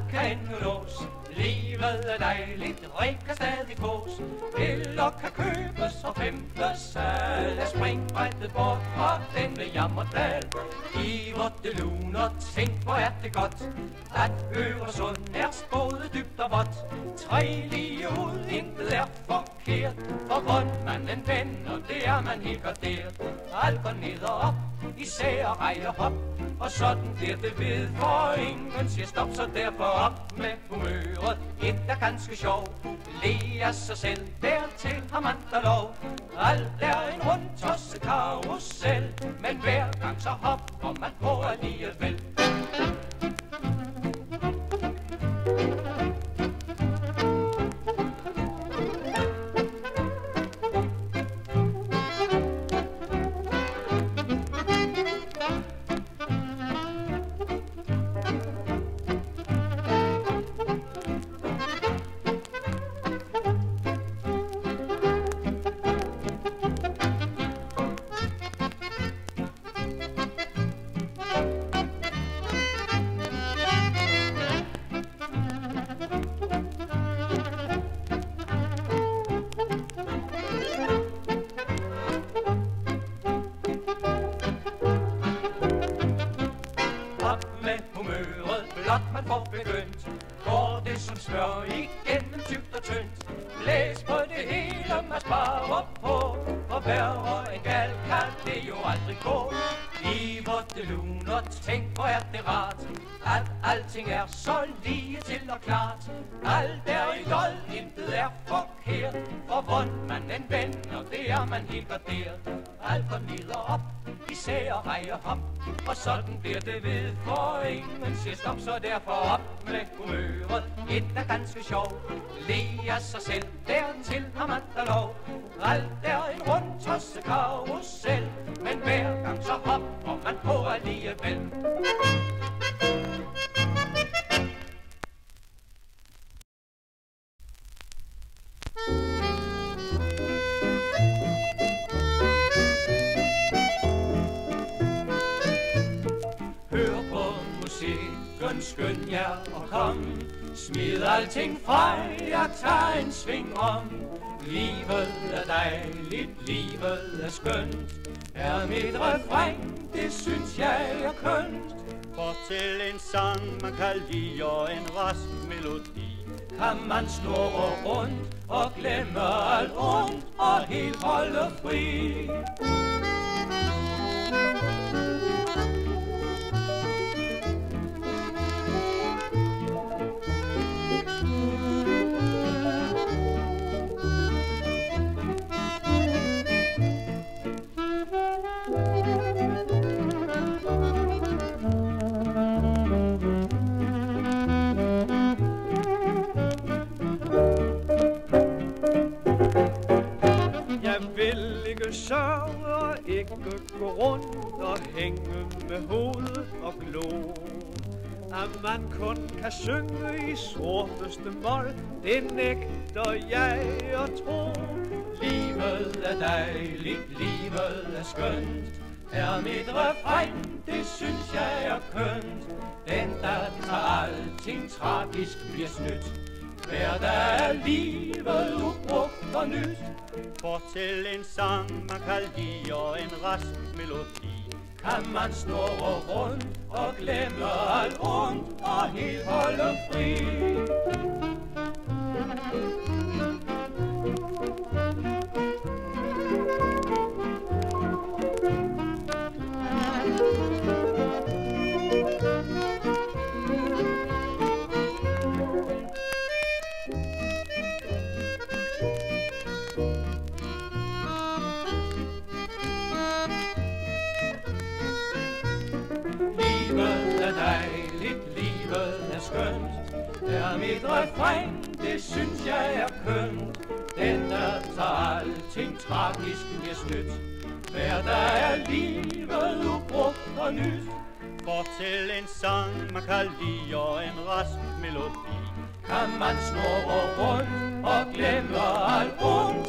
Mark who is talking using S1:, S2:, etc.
S1: alt kan endnu nås. Livet er dejligt, rig kan stadig fås. Eller kan købes og femtes al. Lad springbrættet bort fra denne jammerdal. I vorte luner, tænk hvor er det godt, at Øresund er både dybt og vådt. Tre lige ud, intet er forkert, for hvordan man en vender, det er man helt garderet. Alt går ned og op, især rej og hop, og sådan bliver det ved, for ingen siger stop, så derfor op med humøret. Et er ganske sjov, le af sig selv, dertil har man da lov. Alt er en rundtosset karusel, men hver gang så hopper man på alligevel. Man får begyndt, går det som smør igennem tykt og tyndt. Blæs på det hele, man sparer på, for værre en gal kan det jo aldrig gå. I vorte luner, tænk hvor er det rart, at alting er så lige til og klart. Alt er i lod, intet er forkert, for hvordan man en vender, det er man helt garderet. Alt går ned og op, især rej og hop, og sådan bliver det ved, for ingen siger stop, så derfor op med humøret. Et er ganske sjov, le af sig selv, dertil har man da lov. Alt er en rundtosset karusel, men hver gang så hopper man på alligevel. Skøn jer og kom, smid alting fra jer, tag en sving om. Livet er dejligt, livet er skønt, er mit refræn, det synes jeg er kønt.
S2: Fortæl en sang, man kan lide, og en rask melodi.
S1: Kan man snurre rundt og glemme alt ondt, og helt holde fri.
S3: Sørge og ikke gå rundt og hænge med hovedet og glo. At man kun kan synge i sorteste mol, det nægter jeg at tro.
S1: Livet er dejligt, livet er skønt, er mit refræn, det synes jeg er kønt. Den der tager alting tragisk bliver snydt, hver dag er livet ubrugt og nyt.
S2: Fortæl en sang, man kan lide, og en rask melodi.
S1: Kan man snurre rundt og glemme alt ondt, og helt holde fri. Er mit refræn, det synes jeg er kønt. Den der tager alting tragisk bliver snydt, hver dag er livet ubrugt og nyt.
S2: Fortæl en sang, man kan lide, og en rask melodi.
S1: Kan man snurre rundt og glemme alt ondt,